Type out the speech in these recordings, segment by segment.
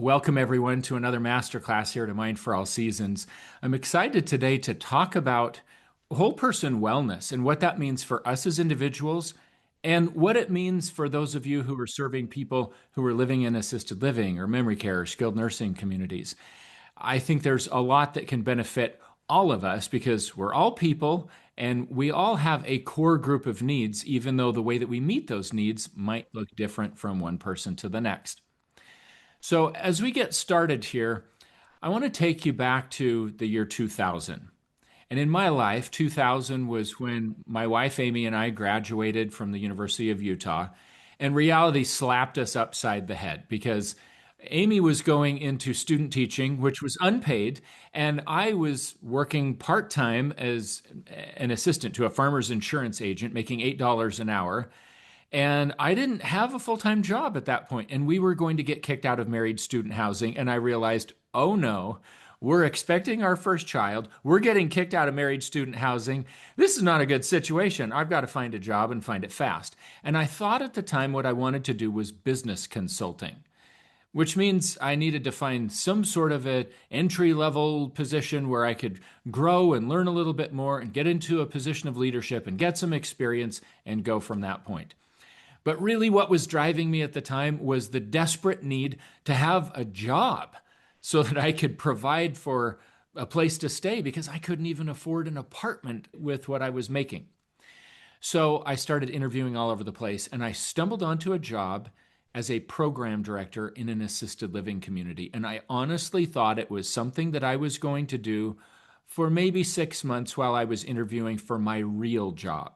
Welcome, everyone, to another masterclass here at Mind for All Seasons. I'm excited today to talk about whole person wellness and what that means for us as individuals and what it means for those of you who are serving people who are living in assisted living or memory care or skilled nursing communities. I think there's a lot that can benefit all of us because we're all people and we all have a core group of needs, even though the way that we meet those needs might look different from one person to the next. So, as we get started here, I want to take you back to the year 2000. And in my life, 2000 was when my wife Amy and I graduated from the University of Utah, and reality slapped us upside the head because Amy was going into student teaching, which was unpaid, and I was working part time as an assistant to a farmer's insurance agent, making $8 an hour. And I didn't have a full-time job at that point, and we were going to get kicked out of married student housing. And I realized, oh no, we're expecting our first child. We're getting kicked out of married student housing. This is not a good situation. I've got to find a job and find it fast. And I thought at the time what I wanted to do was business consulting, which means I needed to find some sort of an entry-level position where I could grow and learn a little bit more and get into a position of leadership and get some experience and go from that point. But really, what was driving me at the time was the desperate need to have a job so that I could provide for a place to stay because I couldn't even afford an apartment with what I was making. So I started interviewing all over the place, and I stumbled onto a job as a program director in an assisted living community. And I honestly thought it was something that I was going to do for maybe 6 months while I was interviewing for my real job.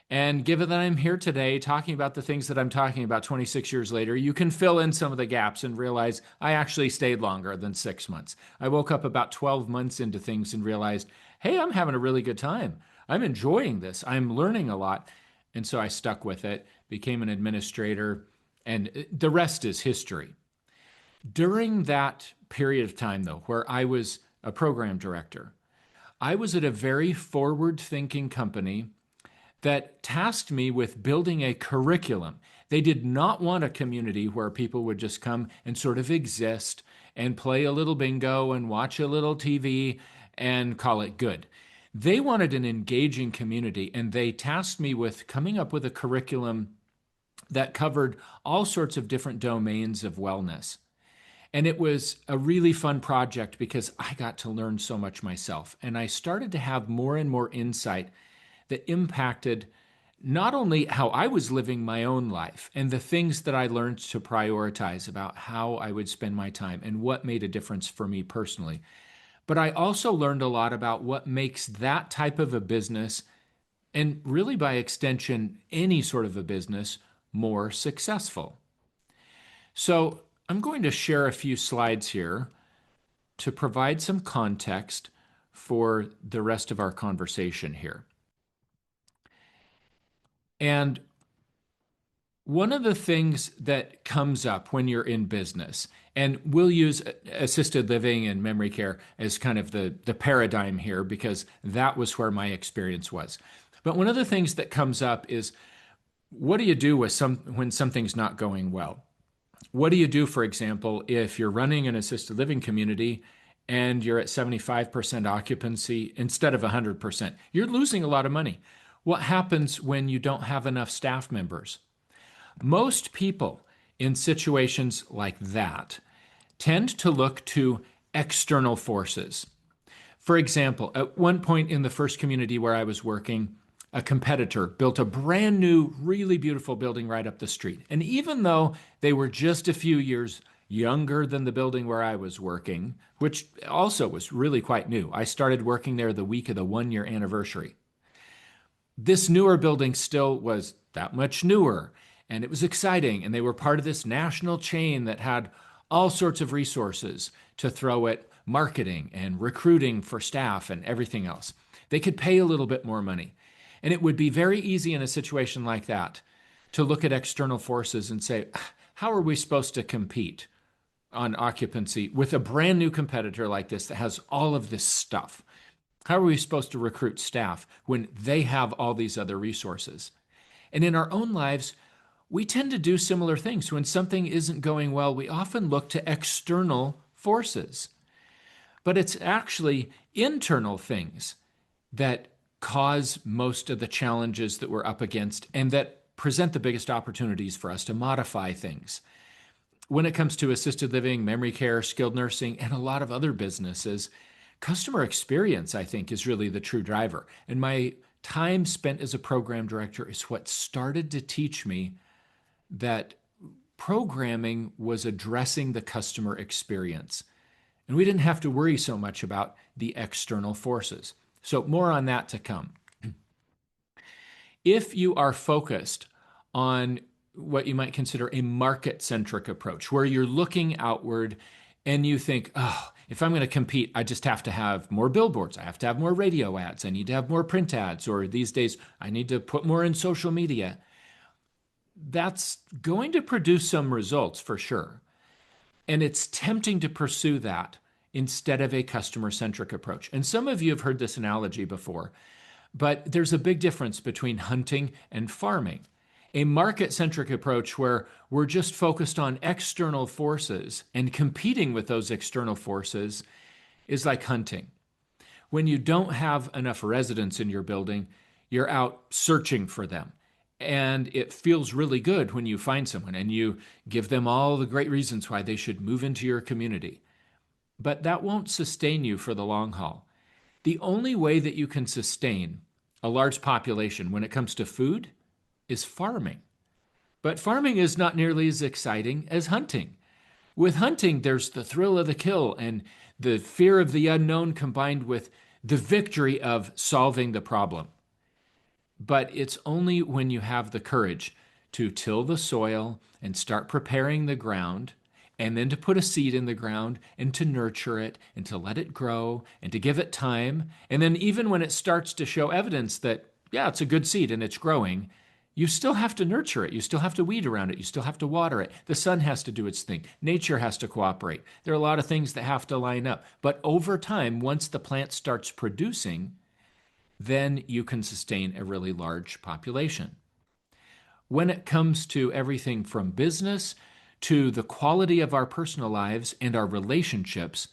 And given that I'm here today talking about the things that I'm talking about 26 years later, you can fill in some of the gaps and realize I actually stayed longer than 6 months. I woke up about 12 months into things and realized, hey, I'm having a really good time. I'm enjoying this. I'm learning a lot. And so I stuck with it, became an administrator, and the rest is history. During that period of time, though, where I was a program director, I was at a very forward-thinking company that tasked me with building a curriculum. They did not want a community where people would just come and sort of exist and play a little bingo and watch a little TV and call it good. They wanted an engaging community, and they tasked me with coming up with a curriculum that covered all sorts of different domains of wellness. And it was a really fun project because I got to learn so much myself. And I started to have more and more insight that impacted not only how I was living my own life and the things that I learned to prioritize about how I would spend my time and what made a difference for me personally, but I also learned a lot about what makes that type of a business, and really by extension, any sort of a business, more successful. So I'm going to share a few slides here to provide some context for the rest of our conversation here. And one of the things that comes up when you're in business, and we'll use assisted living and memory care as kind of the paradigm here because that was where my experience was. But one of the things that comes up is, what do you do when something's not going well? What do you do, for example, if you're running an assisted living community and you're at 75% occupancy instead of 100%? You're losing a lot of money. What happens when you don't have enough staff members? Most people in situations like that tend to look to external forces. For example, at one point in the first community where I was working, a competitor built a brand new, really beautiful building right up the street. And even though they were just a few years younger than the building where I was working, which also was really quite new, I started working there the week of the 1-year anniversary. This newer building still was that much newer, and it was exciting, and they were part of this national chain that had all sorts of resources to throw at marketing and recruiting for staff and everything else. They could pay a little bit more money, and it would be very easy in a situation like that to look at external forces and say, how are we supposed to compete on occupancy with a brand new competitor like this that has all of this stuff? How are we supposed to recruit staff when they have all these other resources? And in our own lives, we tend to do similar things. When something isn't going well, we often look to external forces. But it's actually internal things that cause most of the challenges that we're up against and that present the biggest opportunities for us to modify things. When it comes to assisted living, memory care, skilled nursing, and a lot of other businesses, customer experience, I think, is really the true driver. And my time spent as a program director is what started to teach me that programming was addressing the customer experience. And we didn't have to worry so much about the external forces. So more on that to come. If you are focused on what you might consider a market-centric approach, where you're looking outward and you think, oh, if I'm going to compete, I just have to have more billboards. I have to have more radio ads. I need to have more print ads. Or these days, I need to put more in social media. That's going to produce some results for sure. And it's tempting to pursue that instead of a customer-centric approach. And some of you have heard this analogy before, but there's a big difference between hunting and farming. A market-centric approach where we're just focused on external forces and competing with those external forces is like hunting. When you don't have enough residents in your building, you're out searching for them. And it feels really good when you find someone and you give them all the great reasons why they should move into your community. But that won't sustain you for the long haul. The only way that you can sustain a large population when it comes to food is farming. But farming is not nearly as exciting as hunting. With hunting, there's the thrill of the kill and the fear of the unknown combined with the victory of solving the problem. But it's only when you have the courage to till the soil and start preparing the ground, and then to put a seed in the ground and to nurture it and to let it grow and to give it time. And then even when it starts to show evidence that, yeah, it's a good seed and it's growing, you still have to nurture it. You still have to weed around it. You still have to water it. The sun has to do its thing. Nature has to cooperate. There are a lot of things that have to line up. But over time, once the plant starts producing, then you can sustain a really large population. When it comes to everything from business to the quality of our personal lives and our relationships,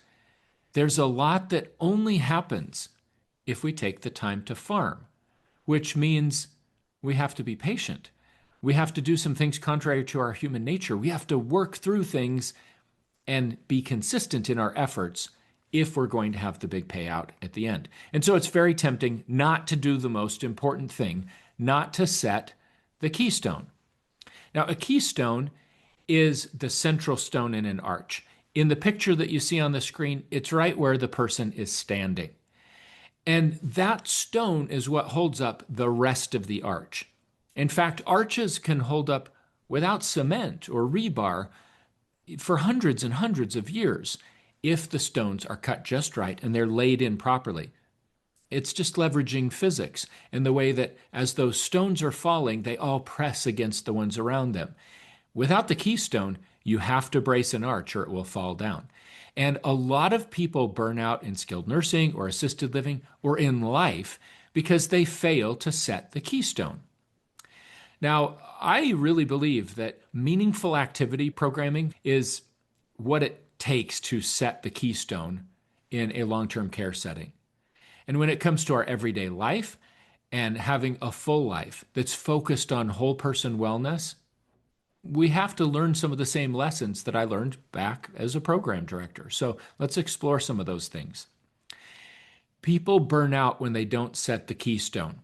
there's a lot that only happens if we take the time to farm, which means we have to be patient. We have to do some things contrary to our human nature. We have to work through things and be consistent in our efforts if we're going to have the big payout at the end. And so it's very tempting not to do the most important thing, not to set the keystone. Now, a keystone is the central stone in an arch. In the picture that you see on the screen, it's right where the person is standing. And that stone is what holds up the rest of the arch. In fact, arches can hold up without cement or rebar for hundreds and hundreds of years if the stones are cut just right and they're laid in properly. It's just leveraging physics and the way that as those stones are falling, they all press against the ones around them. Without the keystone, you have to brace an arch or it will fall down. And a lot of people burn out in skilled nursing or assisted living or in life because they fail to set the keystone. Now, I really believe that meaningful activity programming is what it takes to set the keystone in a long-term care setting. And when it comes to our everyday life and having a full life that's focused on whole person wellness, we have to learn some of the same lessons that I learned back as a program director. So let's explore some of those things. People burn out when they don't set the keystone.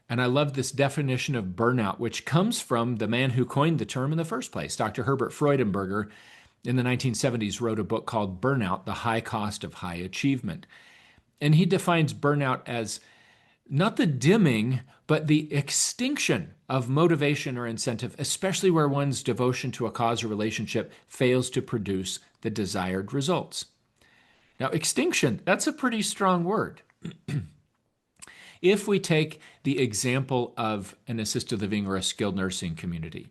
And I love this definition of burnout, which comes from the man who coined the term in the first place. Dr. Herbert Freudenberger in the 1970s wrote a book called Burnout, The High Cost of High Achievement. And he defines burnout as not the dimming, but the extinction of motivation or incentive, especially where one's devotion to a cause or relationship fails to produce the desired results. Now, extinction, that's a pretty strong word. If we take the example of an assisted living or a skilled nursing community,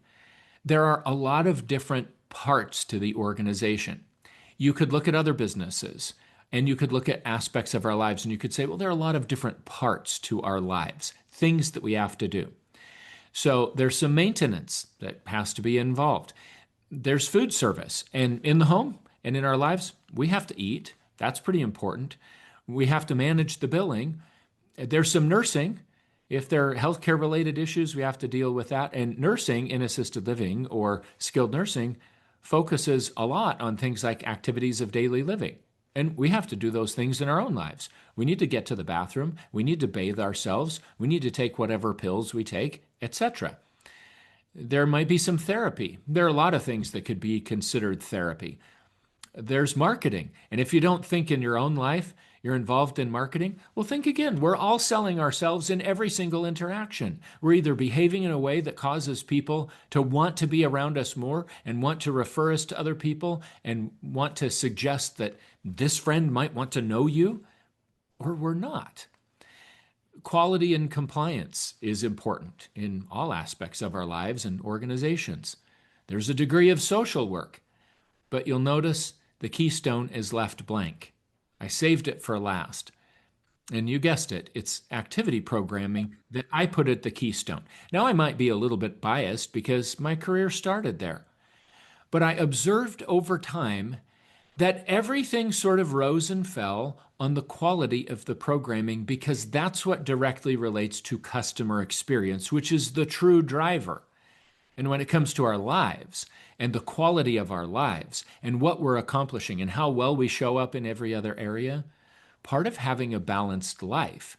there are a lot of different parts to the organization. You could look at other businesses and you could look at aspects of our lives and you could say, well, there are a lot of different parts to our lives, things that we have to do. So there's some maintenance that has to be involved. There's food service. And in the home and in our lives, we have to eat. That's pretty important. We have to manage the billing. There's some nursing. If there are healthcare related issues, we have to deal with that. And nursing in assisted living or skilled nursing focuses a lot on things like activities of daily living. And we have to do those things in our own lives. We need to get to the bathroom. We need to bathe ourselves. We need to take whatever pills we take, etc. There might be some therapy. There are a lot of things that could be considered therapy. There's marketing. And if you don't think in your own life you're involved in marketing, well, think again. We're all selling ourselves in every single interaction. We're either behaving in a way that causes people to want to be around us more and want to refer us to other people and want to suggest that this friend might want to know you, or we're not. Quality and compliance is important in all aspects of our lives and organizations. There's a degree of social work, but you'll notice the keystone is left blank. I saved it for last. And you guessed it, it's activity programming that I put at the keystone. Now, I might be a little bit biased because my career started there, but I observed over time that everything sort of rose and fell on the quality of the programming because that's what directly relates to customer experience, which is the true driver. And when it comes to our lives and the quality of our lives and what we're accomplishing and how well we show up in every other area, part of having a balanced life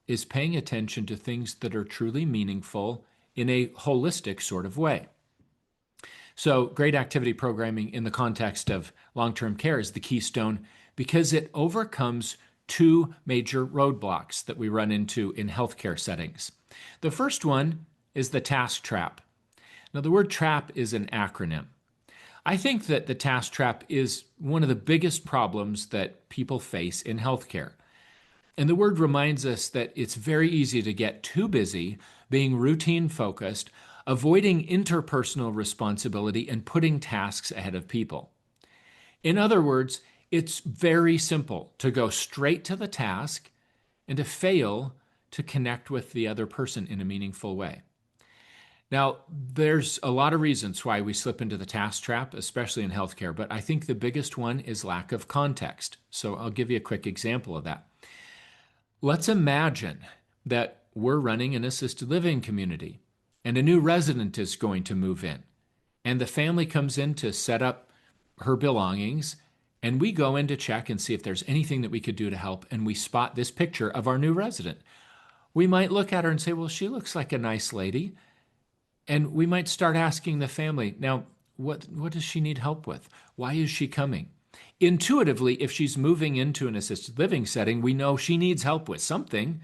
is paying attention to things that are truly meaningful in a holistic sort of way. So great activity programming in the context of long-term care is the keystone because it overcomes two major roadblocks that we run into in healthcare settings. The first one is the task trap. Now, the word trap is an acronym. I think that the task trap is one of the biggest problems that people face in healthcare. And the word reminds us that it's very easy to get too busy, being routine focused, avoiding interpersonal responsibility, and putting tasks ahead of people. In other words, it's very simple to go straight to the task and to fail to connect with the other person in a meaningful way. Now, there's a lot of reasons why we slip into the task trap, especially in healthcare, but I think the biggest one is lack of context. So I'll give you a quick example of that. Let's imagine that we're running an assisted living community and a new resident is going to move in, and the family comes in to set up her belongings, and we go in to check and see if there's anything that we could do to help, and we spot this picture of our new resident. We might look at her and say, well, she looks like a nice lady. And we might start asking the family, now, what does she need help with? Why is she coming? Intuitively, if she's moving into an assisted living setting, we know she needs help with something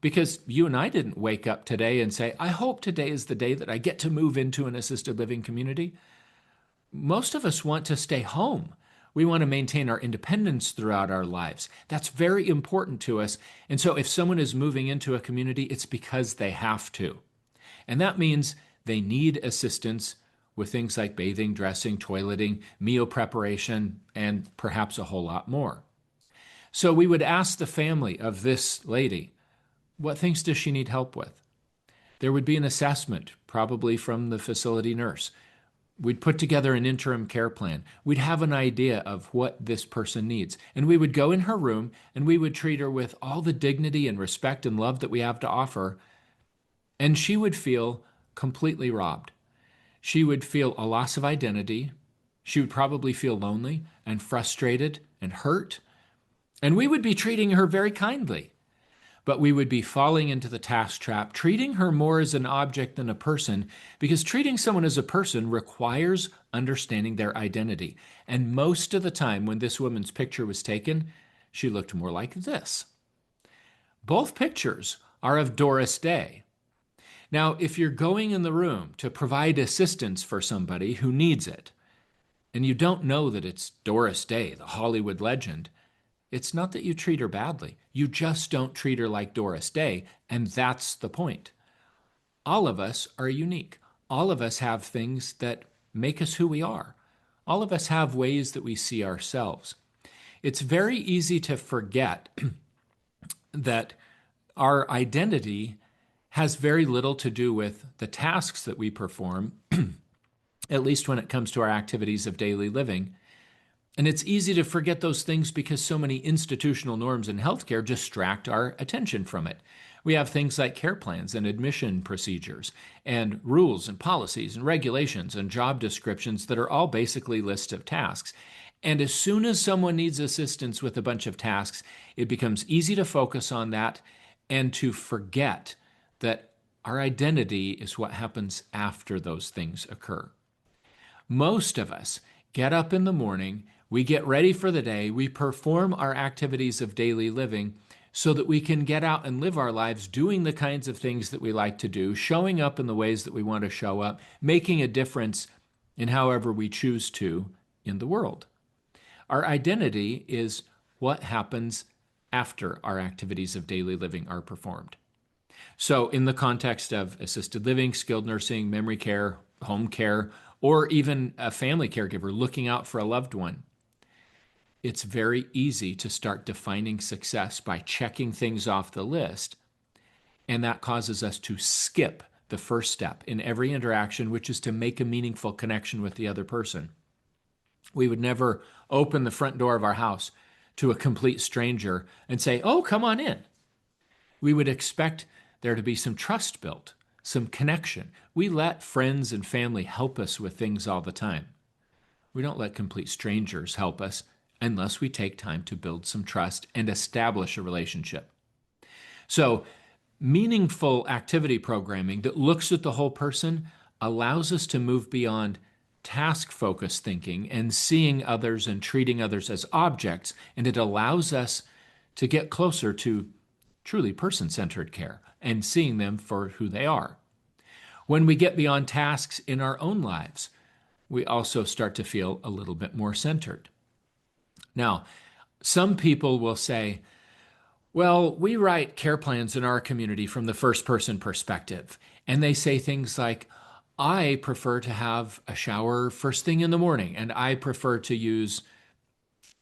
because you and I didn't wake up today and say, I hope today is the day that I get to move into an assisted living community. Most of us want to stay home. We want to maintain our independence throughout our lives. That's very important to us. And so if someone is moving into a community, it's because they have to. And that means they need assistance with things like bathing, dressing, toileting, meal preparation, and perhaps a whole lot more. So we would ask the family of this lady, what things does she need help with? There would be an assessment, probably from the facility nurse. We'd put together an interim care plan. We'd have an idea of what this person needs. And we would go in her room and we would treat her with all the dignity and respect and love that we have to offer. And she would feel completely robbed. She would feel a loss of identity. She would probably feel lonely and frustrated and hurt. And we would be treating her very kindly. But we would be falling into the task trap, treating her more as an object than a person, because treating someone as a person requires understanding their identity. And most of the time when this woman's picture was taken, she looked more like this. Both pictures are of Doris Day. Now, if you're going in the room to provide assistance for somebody who needs it, and you don't know that it's Doris Day, the Hollywood legend, it's not that you treat her badly. You just don't treat her like Doris Day, and that's the point. All of us are unique. All of us have things that make us who we are. All of us have ways that we see ourselves. It's very easy to forget that our identity has very little to do with the tasks that we perform, at least when it comes to our activities of daily living. And it's easy to forget those things because so many institutional norms in healthcare distract our attention from it. We have things like care plans and admission procedures and rules and policies and regulations and job descriptions that are all basically lists of tasks. And as soon as someone needs assistance with a bunch of tasks, it becomes easy to focus on that and to forget that our identity is what happens after those things occur. Most of us get up in the morning, we get ready for the day, we perform our activities of daily living so that we can get out and live our lives doing the kinds of things that we like to do, showing up in the ways that we want to show up, making a difference in however we choose to in the world. Our identity is what happens after our activities of daily living are performed. So in the context of assisted living, skilled nursing, memory care, home care, or even a family caregiver looking out for a loved one, it's very easy to start defining success by checking things off the list. And that causes us to skip the first step in every interaction, which is to make a meaningful connection with the other person. We would never open the front door of our house to a complete stranger and say, "Oh, come on in." We would expect there to be some trust built, some connection. We let friends and family help us with things all the time. We don't let complete strangers help us unless we take time to build some trust and establish a relationship. So, meaningful activity programming that looks at the whole person allows us to move beyond task-focused thinking and seeing others and treating others as objects, and it allows us to get closer to truly person-centered care and seeing them for who they are. When we get beyond tasks in our own lives, we also start to feel a little bit more centered. Now, some people will say, well, we write care plans in our community from the first-person perspective, and they say things like, I prefer to have a shower first thing in the morning, and I prefer to use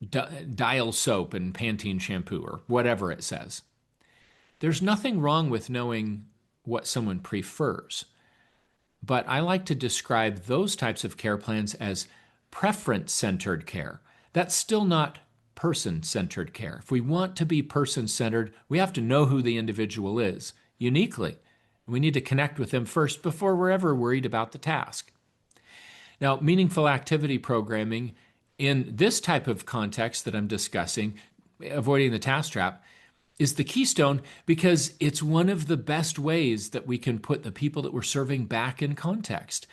Dial soap and Pantene shampoo, or whatever it says. There's nothing wrong with knowing what someone prefers, but I like to describe those types of care plans as preference-centered care. That's still not person-centered care. If we want to be person-centered, we have to know who the individual is uniquely. We need to connect with them first before we're ever worried about the task. Now, meaningful activity programming in this type of context that I'm discussing, avoiding the task trap, is the keystone because it's one of the best ways that we can put the people that we're serving back in context.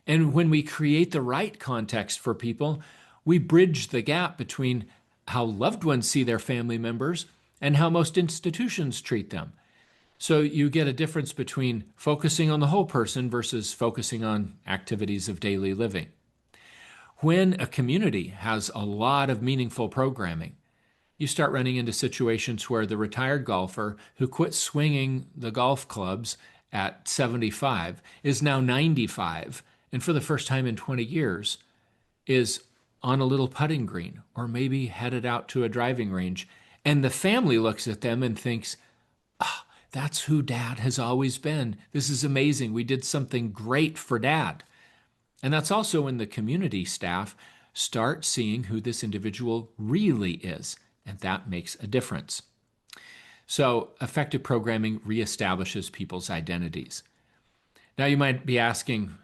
And when we create the right context for people, we bridge the gap between how loved ones see their family members and how most institutions treat them. So you get a difference between focusing on the whole person versus focusing on activities of daily living. When a community has a lot of meaningful programming, you start running into situations where the retired golfer who quit swinging the golf clubs at 75 is now 95, and for the first time in 20 years is on a little putting green or maybe headed out to a driving range. And the family looks at them and thinks, that's who Dad has always been. This is amazing. We did something great for Dad. And that's also when the community staff start seeing who this individual really is. And that makes a difference. So effective programming reestablishes people's identities. Now you might be asking,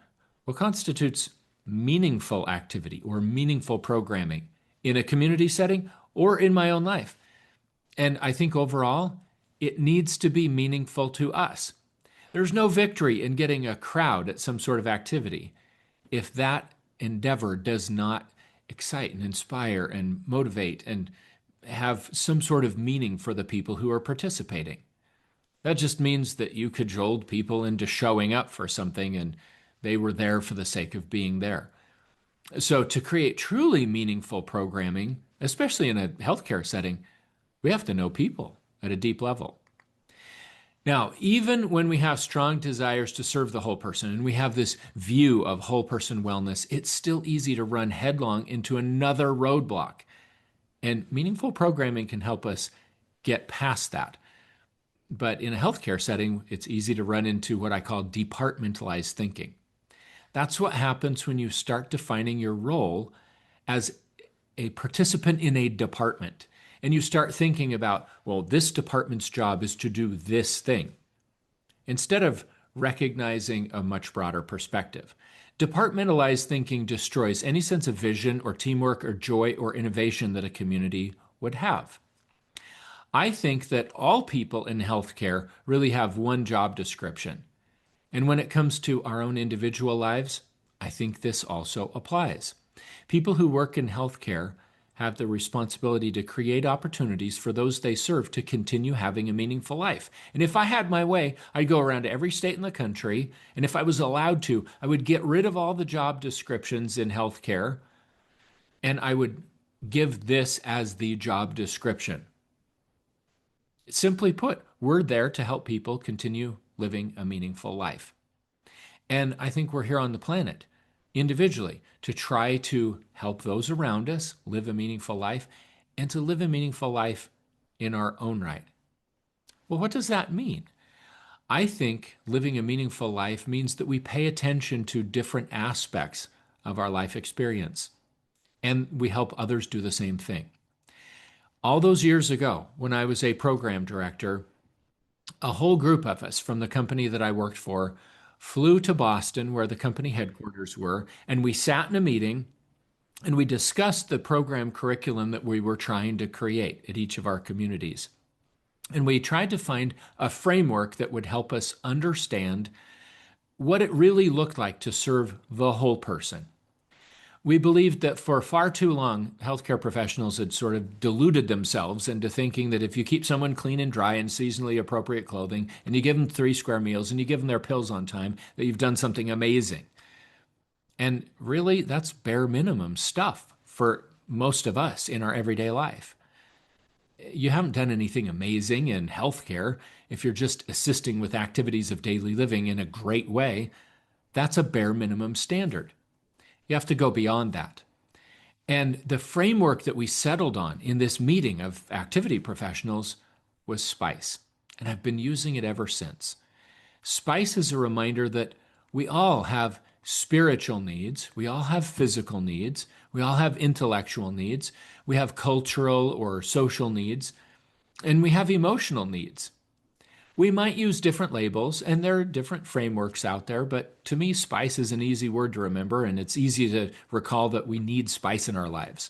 what constitutes meaningful activity or meaningful programming in a community setting or in my own life? And I think overall, it needs to be meaningful to us. There's no victory in getting a crowd at some sort of activity if that endeavor does not excite and inspire and motivate and have some sort of meaning for the people who are participating. That just means that you cajoled people into showing up for something and they were there for the sake of being there. So to create truly meaningful programming, especially in a healthcare setting, we have to know people at a deep level. Now, even when we have strong desires to serve the whole person and we have this view of whole person wellness, it's still easy to run headlong into another roadblock. And meaningful programming can help us get past that. But in a healthcare setting, it's easy to run into what I call departmentalized thinking. That's what happens when you start defining your role as a participant in a department. And you start thinking about, well, this department's job is to do this thing, instead of recognizing a much broader perspective. Departmentalized thinking destroys any sense of vision or teamwork or joy or innovation that a community would have. I think that all people in healthcare really have one job description. And when it comes to our own individual lives, I think this also applies. People who work in healthcare have the responsibility to create opportunities for those they serve to continue having a meaningful life. And if I had my way, I'd go around to every state in the country, and if I was allowed to, I would get rid of all the job descriptions in healthcare, and I would give this as the job description. Simply put, we're there to help people continue living a meaningful life. And I think we're here on the planet individually to try to help those around us live a meaningful life and to live a meaningful life in our own right. Well, what does that mean? I think living a meaningful life means that we pay attention to different aspects of our life experience and we help others do the same thing. All those years ago, when I was a program director, a whole group of us from the company that I worked for flew to Boston, where the company headquarters were, and we sat in a meeting and we discussed the program curriculum that we were trying to create at each of our communities. And we tried to find a framework that would help us understand what it really looked like to serve the whole person. We believed that for far too long, healthcare professionals had sort of deluded themselves into thinking that if you keep someone clean and dry and seasonally appropriate clothing, and you give them 3 square meals and you give them their pills on time, that you've done something amazing. And really, that's bare minimum stuff for most of us in our everyday life. You haven't done anything amazing in healthcare if you're just assisting with activities of daily living in a great way. That's a bare minimum standard. You have to go beyond that. And the framework that we settled on in this meeting of activity professionals was SPICE. And I've been using it ever since. SPICE is a reminder that we all have spiritual needs, we all have physical needs, we all have intellectual needs, we have cultural or social needs, and we have emotional needs. We might use different labels, and there are different frameworks out there, but to me, SPICE is an easy word to remember, and it's easy to recall that we need SPICE in our lives.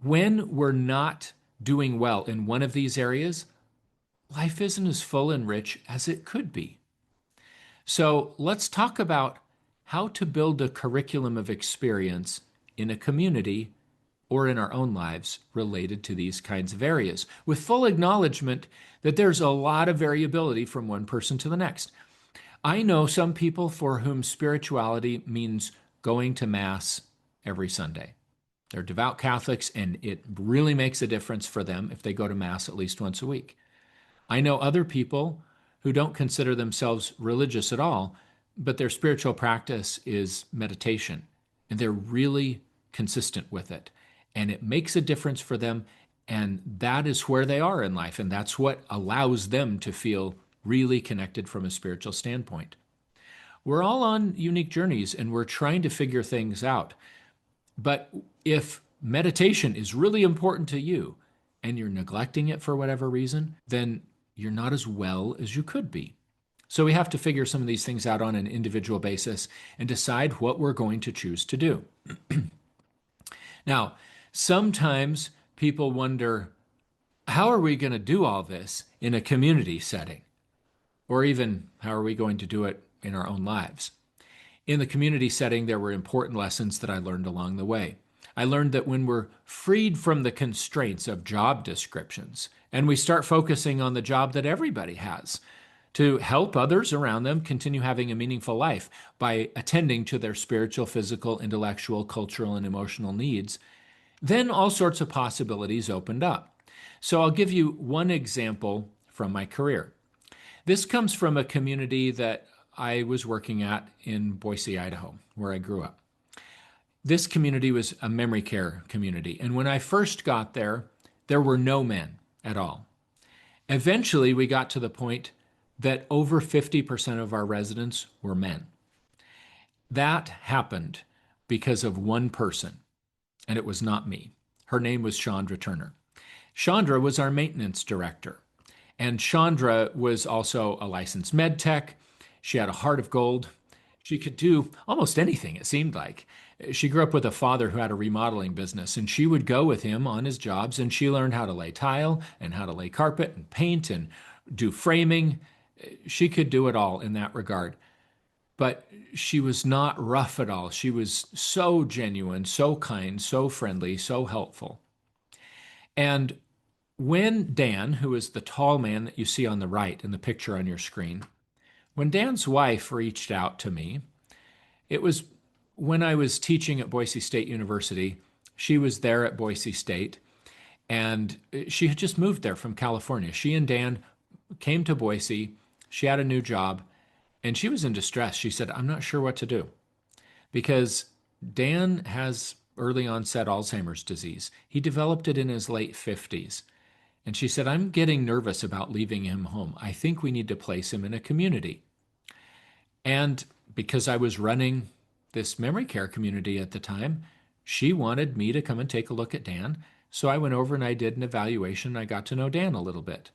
When we're not doing well in one of these areas, life isn't as full and rich as it could be. So let's talk about how to build a curriculum of experience in a community or in our own lives related to these kinds of areas, with full acknowledgement that there's a lot of variability from one person to the next. I know some people for whom spirituality means going to Mass every Sunday. They're devout Catholics, and it really makes a difference for them if they go to Mass at least once a week. I know other people who don't consider themselves religious at all, but their spiritual practice is meditation, and they're really consistent with it. And it makes a difference for them, and that is where they are in life, and that's what allows them to feel really connected from a spiritual standpoint. We're all on unique journeys, and we're trying to figure things out. But if meditation is really important to you, and you're neglecting it for whatever reason, then you're not as well as you could be. So we have to figure some of these things out on an individual basis and decide what we're going to choose to do. Now, sometimes people wonder, how are we going to do all this in a community setting? Or even, how are we going to do it in our own lives? In the community setting, there were important lessons that I learned along the way. I learned that when we're freed from the constraints of job descriptions and we start focusing on the job that everybody has to help others around them continue having a meaningful life by attending to their spiritual, physical, intellectual, cultural, and emotional needs, then all sorts of possibilities opened up. So I'll give you one example from my career. This comes from a community that I was working at in Boise, Idaho, where I grew up. This community was a memory care community. And when I first got there, there were no men at all. Eventually, we got to the point that over 50% of our residents were men. That happened because of one person, and it was not me. Her name was Chandra Turner. Chandra was our maintenance director. And Chandra was also a licensed med tech. She had a heart of gold. She could do almost anything, it seemed like. She grew up with a father who had a remodeling business, and she would go with him on his jobs, and she learned how to lay tile and how to lay carpet and paint and do framing. She could do it all in that regard. But she was not rough at all. She was so genuine, so kind, so friendly, so helpful. And when Dan, who is the tall man that you see on the right in the picture on your screen, when Dan's wife reached out to me, it was when I was teaching at Boise State University. She was there at Boise State, and she had just moved there from California. She and Dan came to Boise. She had a new job, and she was in distress. She said, "I'm not sure what to do," because Dan has early onset Alzheimer's disease. He developed it in his late 50s. And she said, "I'm getting nervous about leaving him home. I think we need to place him in a community." And because I was running this memory care community at the time, she wanted me to come and take a look at Dan. So I went over and I did an evaluation. I got to know Dan a little bit.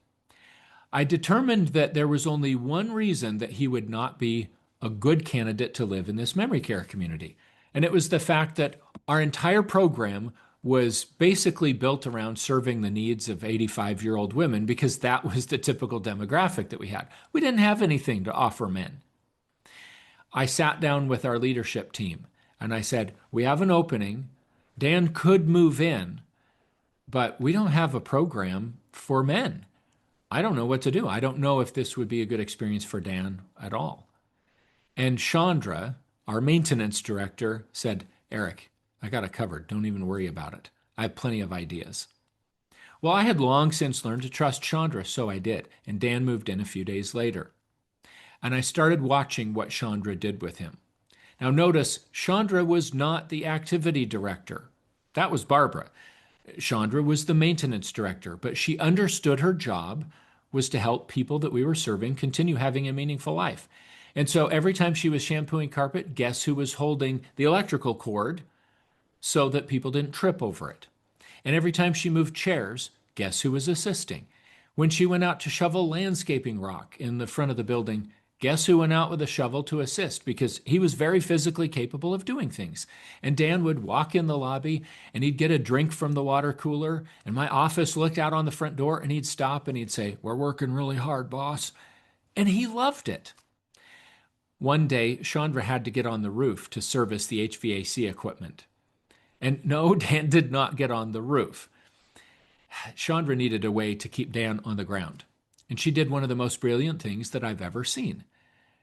I determined that there was only one reason that he would not be a good candidate to live in this memory care community. And it was the fact that our entire program was basically built around serving the needs of 85-year-old women because that was the typical demographic that we had. We didn't have anything to offer men. I sat down with our leadership team and I said, "We have an opening. Dan could move in, but we don't have a program for men. I don't know what to do. I don't know if this would be a good experience for Dan at all." And Chandra, our maintenance director, said, "Eric, I got it covered. Don't even worry about it. I have plenty of ideas." Well, I had long since learned to trust Chandra, so I did. And Dan moved in a few days later. And I started watching what Chandra did with him. Now notice, Chandra was not the activity director. That was Barbara. Chandra was the maintenance director, but she understood her job was to help people that we were serving continue having a meaningful life. And so every time she was shampooing carpet, guess who was holding the electrical cord so that people didn't trip over it? And every time she moved chairs, guess who was assisting? When she went out to shovel landscaping rock in the front of the building, guess who went out with a shovel to assist? Because he was very physically capable of doing things. And Dan would walk in the lobby and he'd get a drink from the water cooler. And my office looked out on the front door and he'd stop and he'd say, "We're working really hard, boss." And he loved it. One day, Chandra had to get on the roof to service the HVAC equipment. And no, Dan did not get on the roof. Chandra needed a way to keep Dan on the ground. And she did one of the most brilliant things that I've ever seen.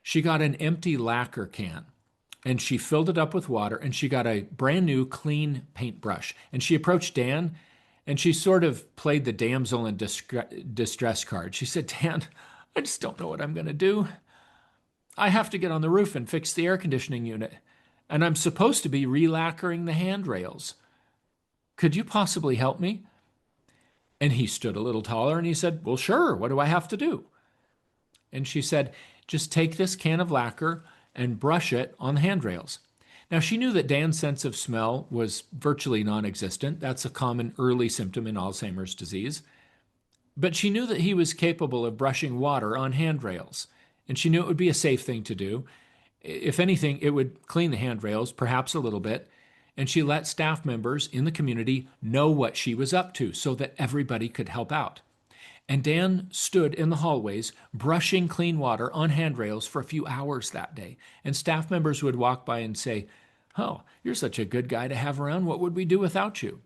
She got an empty lacquer can and she filled it up with water and she got a brand new clean paintbrush. And she approached Dan and she sort of played the damsel in distress card. She said, "Dan, I just don't know what I'm going to do. I have to get on the roof and fix the air conditioning unit. And I'm supposed to be relacquering the handrails. Could you possibly help me?" And he stood a little taller and he said, "Well, sure. What do I have to do?" And she said, "Just take this can of lacquer and brush it on the handrails." Now, she knew that Dan's sense of smell was virtually non-existent. That's a common early symptom in Alzheimer's disease. But she knew that he was capable of brushing water on handrails. And she knew it would be a safe thing to do. If anything, it would clean the handrails, perhaps a little bit. And she let staff members in the community know what she was up to so that everybody could help out. And Dan stood in the hallways brushing clean water on handrails for a few hours that day. And staff members would walk by and say, "Oh, you're such a good guy to have around. What would we do without you?"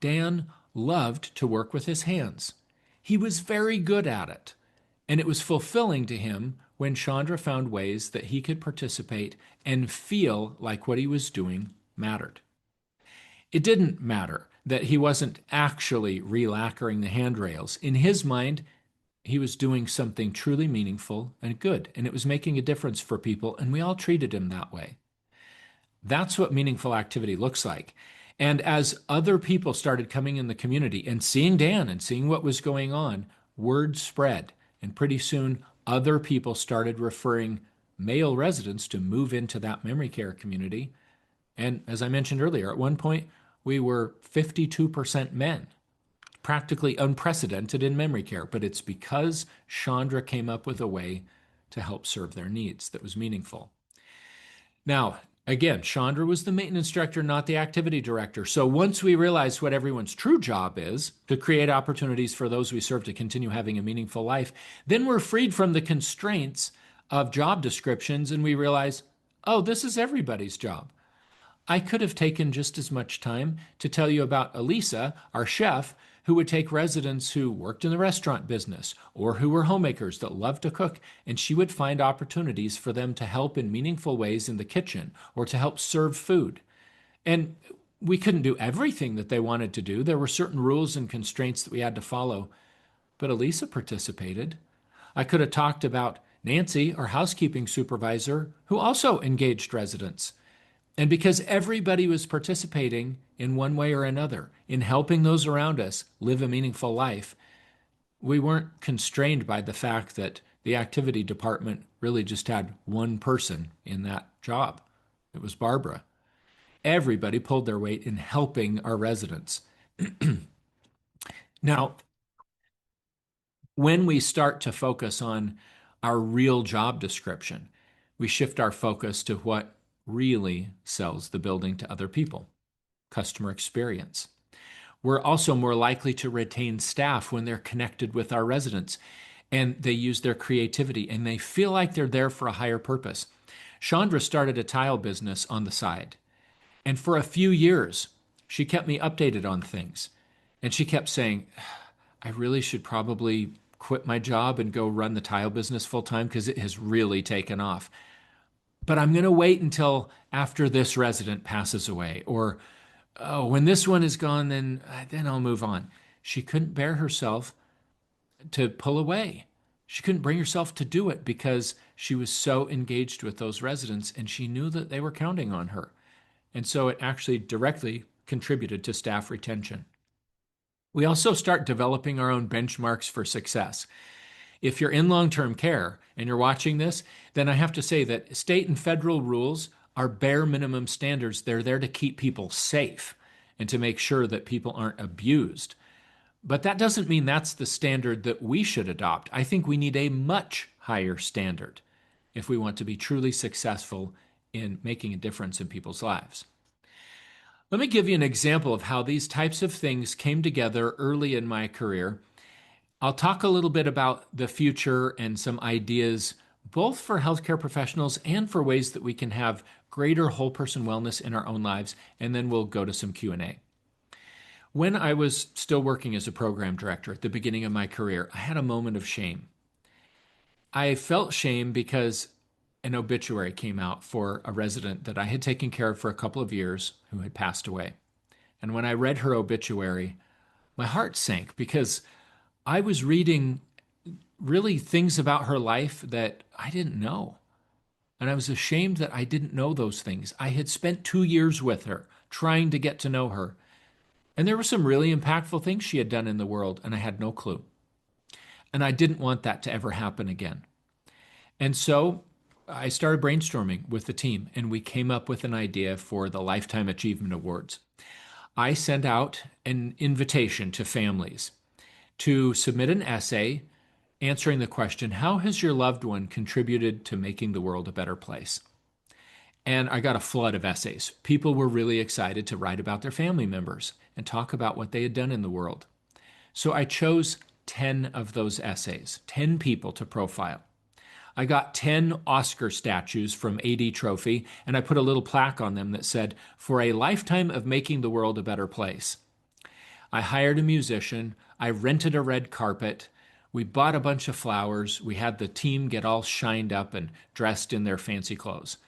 Dan loved to work with his hands. He was very good at it. And it was fulfilling to him when Chandra found ways that he could participate and feel like what he was doing mattered. It didn't matter that he wasn't actually relacquering the handrails. In his mind, he was doing something truly meaningful and good, and it was making a difference for people, and we all treated him that way. That's what meaningful activity looks like. And as other people started coming in the community and seeing Dan and seeing what was going on, word spread, and pretty soon other people started referring male residents to move into that memory care community. And as I mentioned earlier, at one point we were 52% men, practically unprecedented in memory care, but it's because Chandra came up with a way to help serve their needs that was meaningful. Now, again, Chandra was the maintenance director, not the activity director. So once we realized what everyone's true job is, to create opportunities for those we serve to continue having a meaningful life, then we're freed from the constraints of job descriptions and we realize, oh, this is everybody's job. I could have taken just as much time to tell you about Elisa, our chef, who would take residents who worked in the restaurant business or who were homemakers that loved to cook, and she would find opportunities for them to help in meaningful ways in the kitchen or to help serve food. And we couldn't do everything that they wanted to do. There were certain rules and constraints that we had to follow, but Elisa participated. I could have talked about Nancy, our housekeeping supervisor, who also engaged residents. And because everybody was participating in one way or another in helping those around us live a meaningful life, we weren't constrained by the fact that the activity department really just had one person in that job. It was Barbara. Everybody pulled their weight in helping our residents. Now, when we start to focus on our real job description, we shift our focus to what really sells the building to other people: customer experience. We're also more likely to retain staff when they're connected with our residents and they use their creativity and they feel like they're there for a higher purpose. Chandra started a tile business on the side, and for a few years, she kept me updated on things. And she kept saying, I really should probably quit my job and go run the tile business full time because it has really taken off. But I'm going to wait until after this resident passes away, or oh, when this one is gone, then I'll move on. She couldn't bear herself to pull away. She couldn't bring herself to do it because she was so engaged with those residents and she knew that they were counting on her. And so it actually directly contributed to staff retention. We also start developing our own benchmarks for success. If you're in long-term care and you're watching this, then I have to say that state and federal rules are bare minimum standards. They're there to keep people safe and to make sure that people aren't abused. But that doesn't mean that's the standard that we should adopt. I think we need a much higher standard if we want to be truly successful in making a difference in people's lives. Let me give you an example of how these types of things came together early in my career. I'll talk a little bit about the future and some ideas, both for healthcare professionals and for ways that we can have greater whole person wellness in our own lives, and then we'll go to some Q&A. When I was still working as a program director at the beginning of my career, I had a moment of shame. I felt shame because an obituary came out for a resident that I had taken care of for a couple of years who had passed away. And when I read her obituary, my heart sank because I was reading really things about her life that I didn't know. And I was ashamed that I didn't know those things. I had spent 2 years with her, trying to get to know her. And there were some really impactful things she had done in the world, and I had no clue. And I didn't want that to ever happen again. And so I started brainstorming with the team, and we came up with an idea for the Lifetime Achievement Awards. I sent out an invitation to families to submit an essay answering the question, how has your loved one contributed to making the world a better place? And I got a flood of essays. People were really excited to write about their family members and talk about what they had done in the world. So I chose 10 of those essays, 10 people to profile. I got 10 Oscar statues from AD Trophy, and I put a little plaque on them that said, for a lifetime of making the world a better place. I hired a musician. I rented a red carpet. We bought a bunch of flowers. We had the team get all shined up and dressed in their fancy clothes.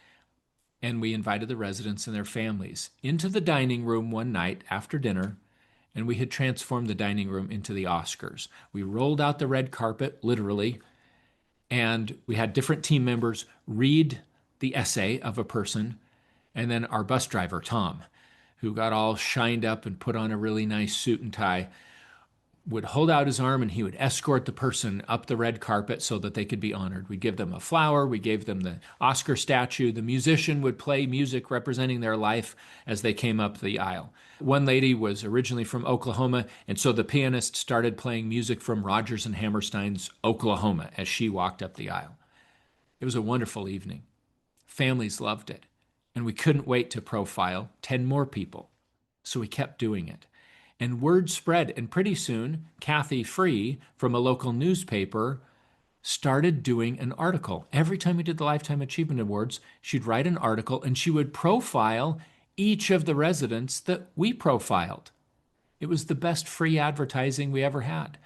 And we invited the residents and their families into the dining room one night after dinner, and we had transformed the dining room into the Oscars. We rolled out the red carpet, literally, and we had different team members read the essay of a person, and then our bus driver, Tom, who got all shined up and put on a really nice suit and tie, would hold out his arm and he would escort the person up the red carpet so that they could be honored. We'd give them a flower, we gave them the Oscar statue. The musician would play music representing their life as they came up the aisle. One lady was originally from Oklahoma, and so the pianist started playing music from Rodgers and Hammerstein's Oklahoma as she walked up the aisle. It was a wonderful evening. Families loved it, and we couldn't wait to profile 10 more people. So we kept doing it. And word spread, and pretty soon, Kathy Free from a local newspaper started doing an article. Every time we did the Lifetime Achievement Awards, she'd write an article and she would profile each of the residents that we profiled. It was the best free advertising we ever had.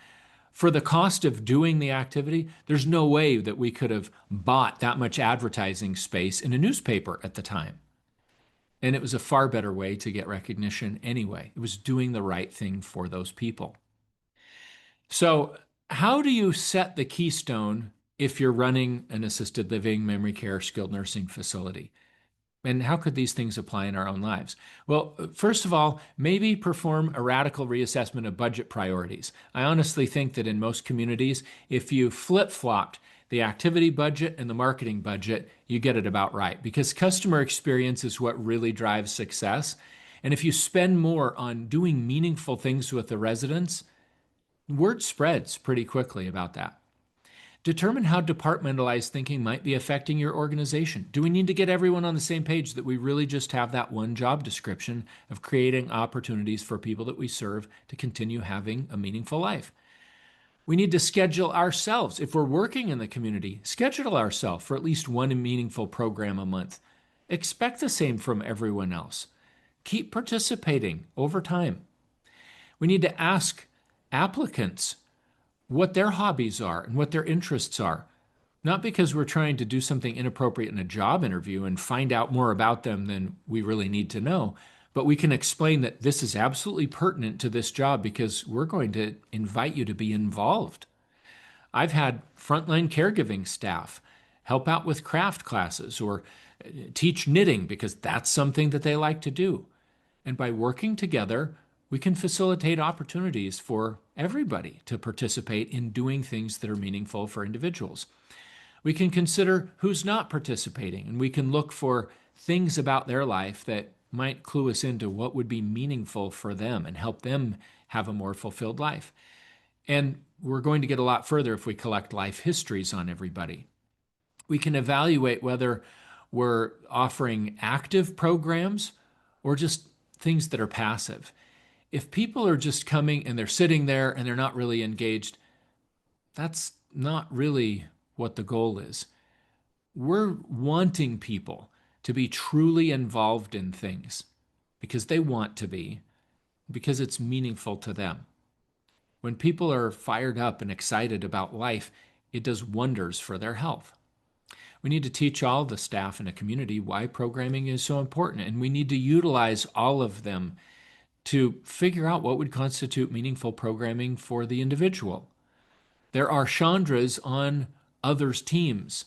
For the cost of doing the activity, there's no way that we could have bought that much advertising space in a newspaper at the time. And it was a far better way to get recognition anyway. It was doing the right thing for those people. So how do you set the keystone if you're running an assisted living, memory care, skilled nursing facility? And how could these things apply in our own lives? Well, first of all, maybe perform a radical reassessment of budget priorities. I honestly think that in most communities, if you flip-flopped the activity budget and the marketing budget, you get it about right, because customer experience is what really drives success. And if you spend more on doing meaningful things with the residents, word spreads pretty quickly about that. Determine how departmentalized thinking might be affecting your organization. Do we need to get everyone on the same page that we really just have that one job description of creating opportunities for people that we serve to continue having a meaningful life? We need to schedule ourselves. If we're working in the community, schedule ourselves for at least one meaningful program a month. Expect the same from everyone else. Keep participating over time. We need to ask applicants what their hobbies are and what their interests are. Not because we're trying to do something inappropriate in a job interview and find out more about them than we really need to know, but we can explain that this is absolutely pertinent to this job because we're going to invite you to be involved. I've had frontline caregiving staff help out with craft classes or teach knitting because that's something that they like to do. And by working together, we can facilitate opportunities for everybody to participate in doing things that are meaningful for individuals. We can consider who's not participating, and we can look for things about their life that might clue us into what would be meaningful for them and help them have a more fulfilled life. And we're going to get a lot further if we collect life histories on everybody. We can evaluate whether we're offering active programs or just things that are passive. If people are just coming and they're sitting there and they're not really engaged, that's not really what the goal is. We're wanting people to be truly involved in things because they want to be, because it's meaningful to them. When people are fired up and excited about life, it does wonders for their health. We need to teach all the staff in a community why programming is so important, and we need to utilize all of them to figure out what would constitute meaningful programming for the individual. There are Chandras on others' teams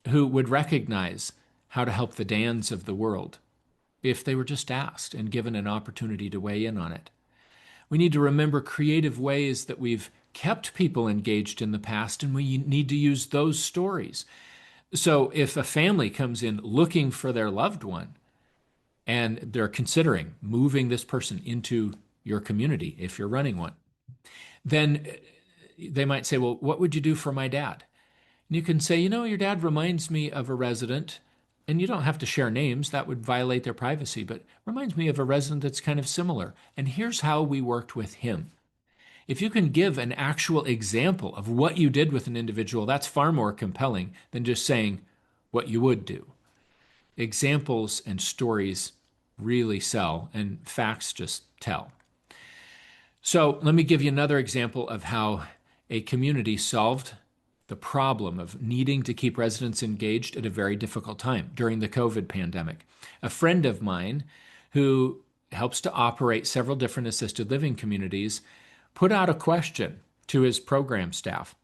who would recognize how to help the Dans of the world if they were just asked and given an opportunity to weigh in on it. We need to remember creative ways that we've kept people engaged in the past, and we need to use those stories. So if a family comes in looking for their loved one and they're considering moving this person into your community, if you're running one, then they might say, well, what would you do for my dad? And you can say, your dad reminds me of a resident, and you don't have to share names, that would violate their privacy, but reminds me of a resident that's kind of similar. And here's how we worked with him. If you can give an actual example of what you did with an individual, that's far more compelling than just saying what you would do. Examples and stories really sell, and facts just tell. So let me give you another example of how a community solved the problem of needing to keep residents engaged at a very difficult time during the COVID pandemic. A friend of mine who helps to operate several different assisted living communities put out a question to his program staff.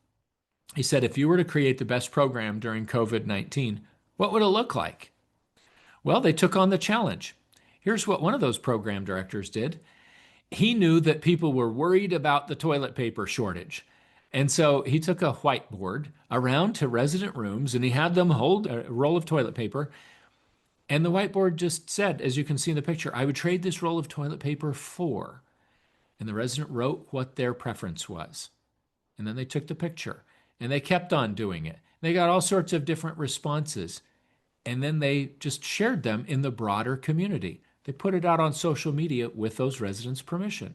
He said, if you were to create the best program during COVID-19, what would it look like? Well, they took on the challenge. Here's what one of those program directors did. He knew that people were worried about the toilet paper shortage. And so he took a whiteboard around to resident rooms and he had them hold a roll of toilet paper. And the whiteboard just said, as you can see in the picture, I would trade this roll of toilet paper for. And the resident wrote what their preference was. And then they took the picture and they kept on doing it. They got all sorts of different responses. And then they just shared them in the broader community. They put it out on social media with those residents' permission.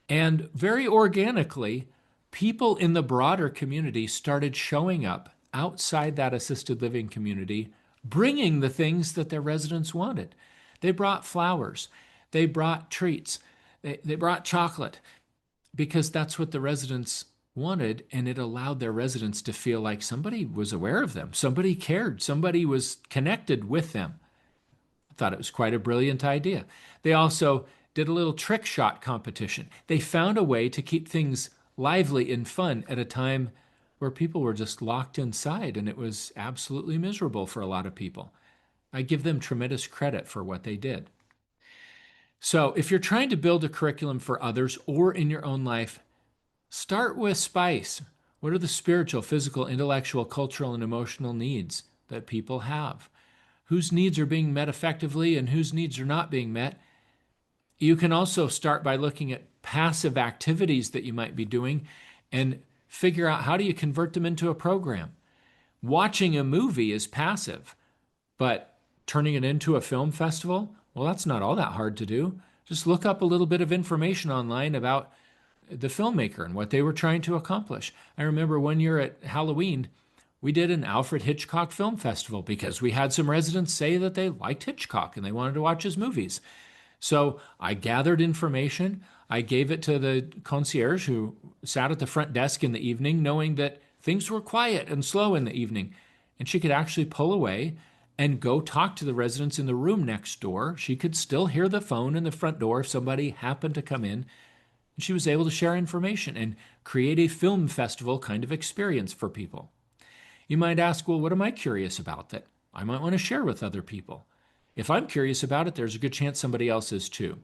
And very organically, people in the broader community started showing up outside that assisted living community, bringing the things that their residents wanted. They brought flowers, they brought treats, they brought chocolate, because that's what the residents wanted, and it allowed their residents to feel like somebody was aware of them, somebody cared, somebody was connected with them. I thought it was quite a brilliant idea. They also did a little trick shot competition. They found a way to keep things lively and fun at a time where people were just locked inside and it was absolutely miserable for a lot of people. I give them tremendous credit for what they did. So if you're trying to build a curriculum for others or in your own life, start with SPICE. What are the spiritual, physical, intellectual, cultural, and emotional needs that people have? Whose needs are being met effectively and whose needs are not being met? You can also start by looking at passive activities that you might be doing and figure out how do you convert them into a program. Watching a movie is passive, but turning it into a film festival, well, that's not all that hard to do. Just look up a little bit of information online about the filmmaker and what they were trying to accomplish. I remember one year at Halloween, we did an Alfred Hitchcock Film Festival because we had some residents say that they liked Hitchcock and they wanted to watch his movies. So I gathered information. I gave it to the concierge who sat at the front desk in the evening, knowing that things were quiet and slow in the evening. And she could actually pull away and go talk to the residents in the room next door. She could still hear the phone in the front door if somebody happened to come in. And she was able to share information and create a film festival kind of experience for people. You might ask, well, what am I curious about that I might want to share with other people? If I'm curious about it, there's a good chance somebody else is too.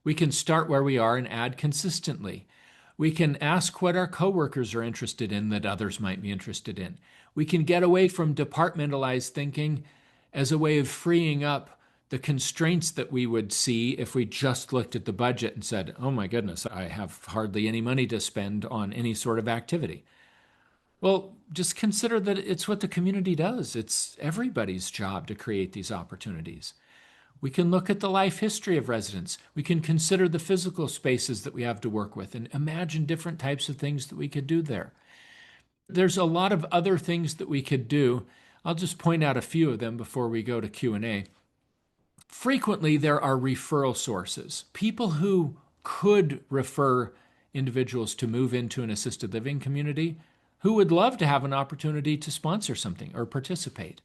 We can start where we are and add consistently. We can ask what our coworkers are interested in that others might be interested in. We can get away from departmentalized thinking as a way of freeing up the constraints that we would see if we just looked at the budget and said, oh my goodness, I have hardly any money to spend on any sort of activity. Well, just consider that it's what the community does. It's everybody's job to create these opportunities. We can look at the life history of residents. We can consider the physical spaces that we have to work with and imagine different types of things that we could do there. There's a lot of other things that we could do. I'll just point out a few of them before we go to Q&A. Frequently, there are referral sources. People who could refer individuals to move into an assisted living community who would love to have an opportunity to sponsor something or participate.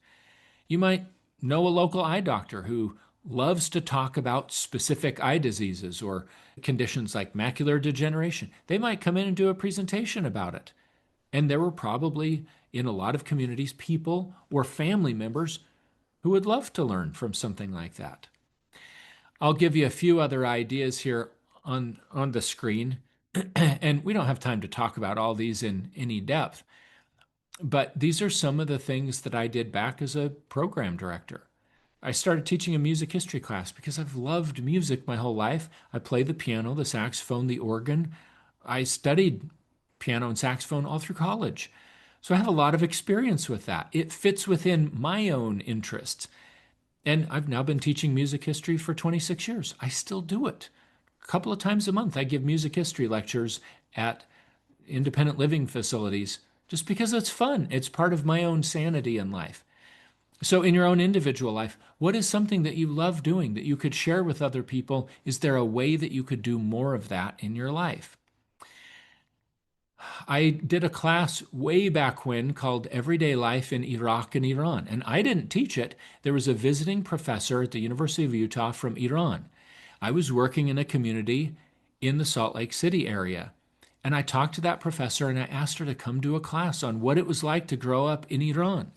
You might know a local eye doctor who loves to talk about specific eye diseases or conditions like macular degeneration. They might come in and do a presentation about it. And there were probably, in a lot of communities, people or family members who would love to learn from something like that. I'll give you a few other ideas here on the screen. And we don't have time to talk about all these in any depth, but these are some of the things that I did back as a program director. I started teaching a music history class because I've loved music my whole life. I play the piano, the saxophone, the organ. I studied piano and saxophone all through college. So I have a lot of experience with that. It fits within my own interests. And I've now been teaching music history for 26 years. I still do it. A couple of times a month, I give music history lectures at independent living facilities just because it's fun. It's part of my own sanity in life. So in your own individual life, what is something that you love doing that you could share with other people? Is there a way that you could do more of that in your life? I did a class way back when called Everyday Life in Iraq and Iran, and I didn't teach it. There was a visiting professor at the University of Utah from Iran. I was working in a community in the Salt Lake City area, and I talked to that professor and I asked her to come do a class on what it was like to grow up in Iran.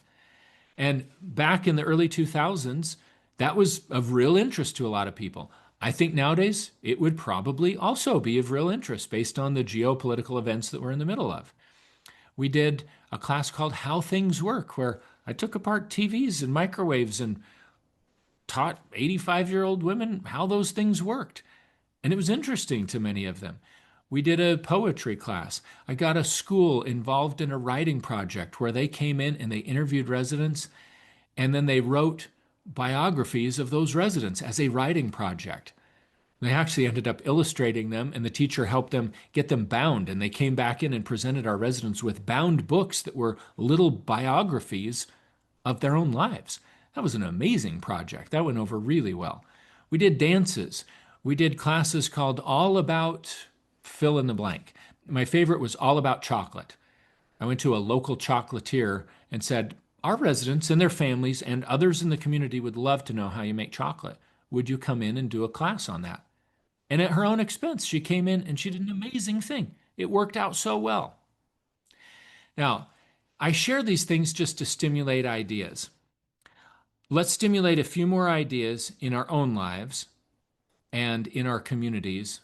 And back in the early 2000s, that was of real interest to a lot of people. I think nowadays it would probably also be of real interest based on the geopolitical events that we're in the middle of. We did a class called How Things Work, where I took apart TVs and microwaves and taught 85-year-old women how those things worked. And it was interesting to many of them. We did a poetry class. I got a school involved in a writing project where they came in and they interviewed residents and then they wrote biographies of those residents as a writing project. They actually ended up illustrating them, and the teacher helped them get them bound. And they came back in and presented our residents with bound books that were little biographies of their own lives. That was an amazing project. That went over really well. We did dances. We did classes called All About Fill in the Blank. My favorite was All About Chocolate. I went to a local chocolatier and said, our residents and their families and others in the community would love to know how you make chocolate. Would you come in and do a class on that? And at her own expense, she came in and she did an amazing thing. It worked out so well. Now, I share these things just to stimulate ideas. Let's stimulate a few more ideas in our own lives and in our communities.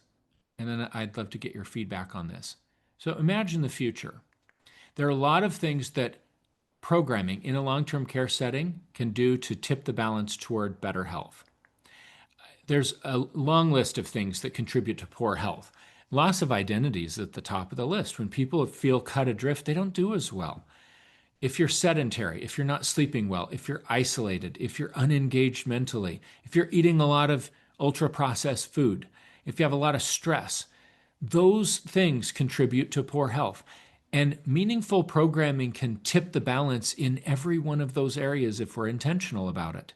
And then I'd love to get your feedback on this. So imagine the future. There are a lot of things that programming in a long-term care setting can do to tip the balance toward better health. There's a long list of things that contribute to poor health. Loss of identity is at the top of the list. When people feel cut adrift, they don't do as well. If you're sedentary, if you're not sleeping well, if you're isolated, if you're unengaged mentally, if you're eating a lot of ultra-processed food, if you have a lot of stress, those things contribute to poor health. And meaningful programming can tip the balance in every one of those areas if we're intentional about it.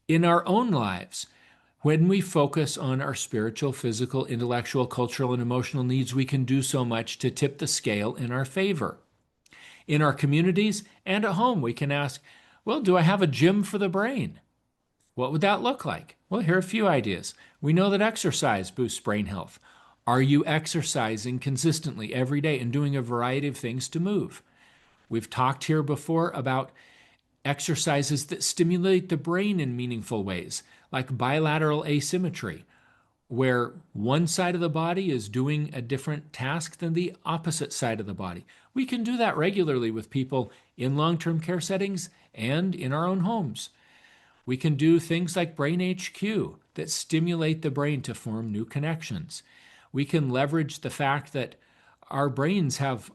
In our own lives, when we focus on our spiritual, physical, intellectual, cultural, and emotional needs, we can do so much to tip the scale in our favor. In our communities and at home, we can ask, well, do I have a gym for the brain? What would that look like? Well, here are a few ideas. We know that exercise boosts brain health. Are you exercising consistently every day and doing a variety of things to move? We've talked here before about exercises that stimulate the brain in meaningful ways, like bilateral asymmetry, where one side of the body is doing a different task than the opposite side of the body. We can do that regularly with people in long-term care settings and in our own homes. We can do things like Brain HQ that stimulate the brain to form new connections. We can leverage the fact that our brains have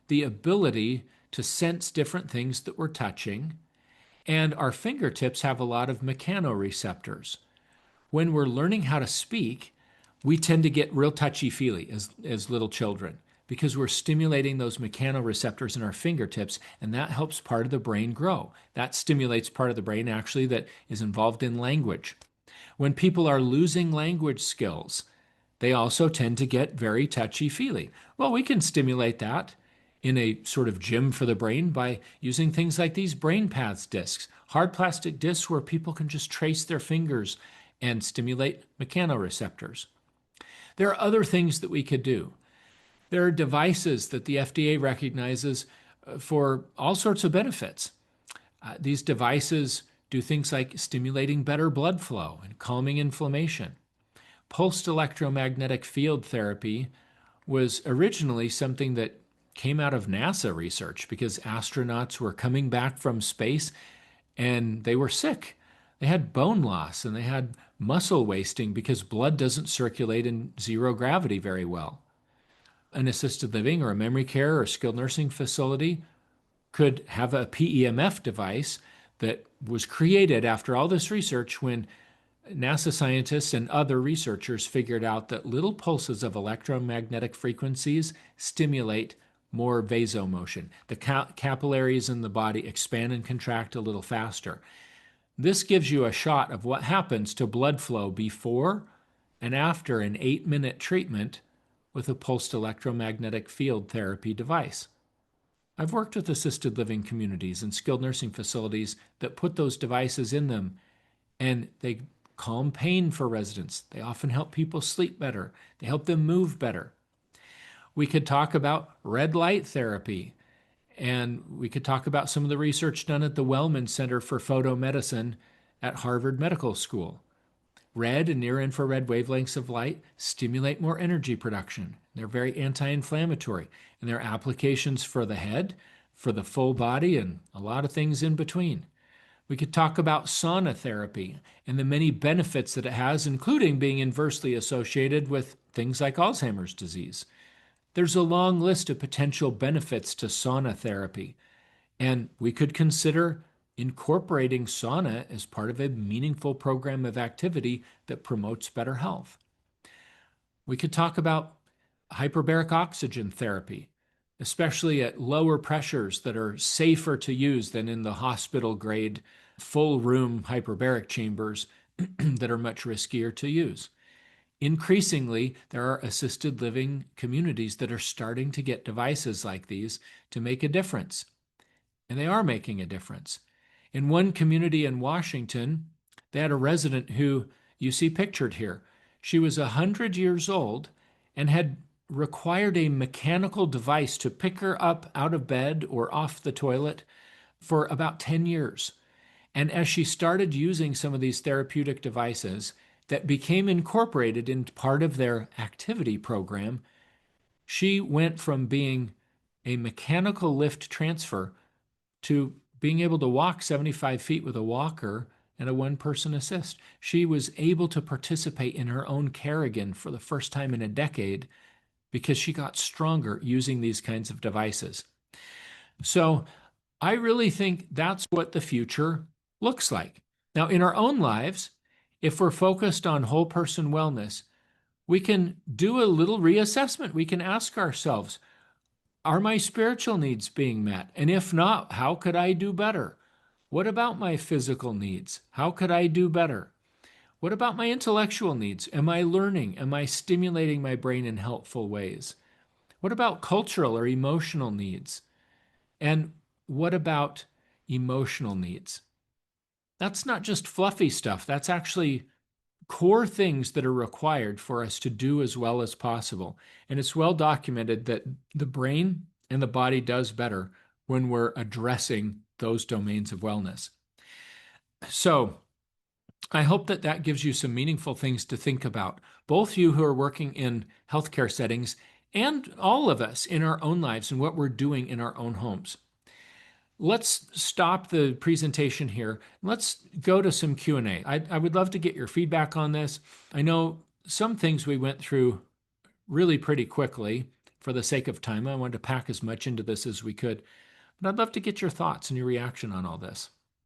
the ability to sense different things that we're touching, and our fingertips have a lot of mechanoreceptors. When we're learning how to speak, we tend to get real touchy-feely as little children because we're stimulating those mechanoreceptors in our fingertips, and that helps part of the brain grow. That stimulates part of the brain actually that is involved in language. When people are losing language skills, they also tend to get very touchy-feely. Well, we can stimulate that in a sort of gym for the brain by using things like these brain paths discs, hard plastic discs where people can just trace their fingers and stimulate mechanoreceptors. There are other things that we could do. There are devices that the FDA recognizes for all sorts of benefits. These devices do things like stimulating better blood flow and calming inflammation. Pulsed electromagnetic field therapy was originally something that came out of NASA research because astronauts were coming back from space and they were sick. They had bone loss and they had muscle wasting because blood doesn't circulate in zero gravity very well. An assisted living or a memory care or skilled nursing facility could have a PEMF device that was created after all this research when NASA scientists and other researchers figured out that little pulses of electromagnetic frequencies stimulate more vasomotion. The capillaries in the body expand and contract a little faster. This gives you a shot of what happens to blood flow before and after an 8-minute treatment with a pulsed electromagnetic field therapy device. I've worked with assisted living communities and skilled nursing facilities that put those devices in them, and they calm pain for residents. They often help people sleep better. They help them move better. We could talk about red light therapy, and we could talk about some of the research done at the Wellman Center for Photomedicine at Harvard Medical School. Red and near infrared wavelengths of light stimulate more energy production. They're very anti-inflammatory, and there are applications for the head, for the full body, and a lot of things in between. We could talk about sauna therapy and the many benefits that it has, including being inversely associated with things like Alzheimer's disease. There's a long list of potential benefits to sauna therapy, and we could consider incorporating sauna as part of a meaningful program of activity that promotes better health. We could talk about hyperbaric oxygen therapy, especially at lower pressures that are safer to use than in the hospital grade full room hyperbaric chambers that are much riskier to use. Increasingly, there are assisted living communities that are starting to get devices like these to make a difference. And they are making a difference. In one community in Washington, they had a resident who you see pictured here. She was 100 years old and had required a mechanical device to pick her up out of bed or off the toilet for about 10 years. And as she started using some of these therapeutic devices that became incorporated in part of their activity program, she went from being a mechanical lift transfer to being able to walk 75 feet with a walker and a one-person assist. She was able to participate in her own care again for the first time in a decade because she got stronger using these kinds of devices. So I really think that's what the future looks like. Now, in our own lives, if we're focused on whole person wellness, we can do a little reassessment. We can ask ourselves, are my spiritual needs being met? And if not, how could I do better? What about my physical needs? How could I do better? What about my intellectual needs? Am I learning? Am I stimulating my brain in helpful ways? What about cultural or emotional needs? And what about emotional needs? That's not just fluffy stuff. That's actually core things that are required for us to do as well as possible. And it's well documented that the brain and the body does better when we're addressing those domains of wellness. So I hope that that gives you some meaningful things to think about, both you who are working in healthcare settings and all of us in our own lives and what we're doing in our own homes. Let's stop the presentation here. Let's go to some Q&A. I would love to get your feedback on this. I know some things we went through really pretty quickly for the sake of time. I wanted to pack as much into this as we could, but I'd love to get your thoughts and your reaction on all this.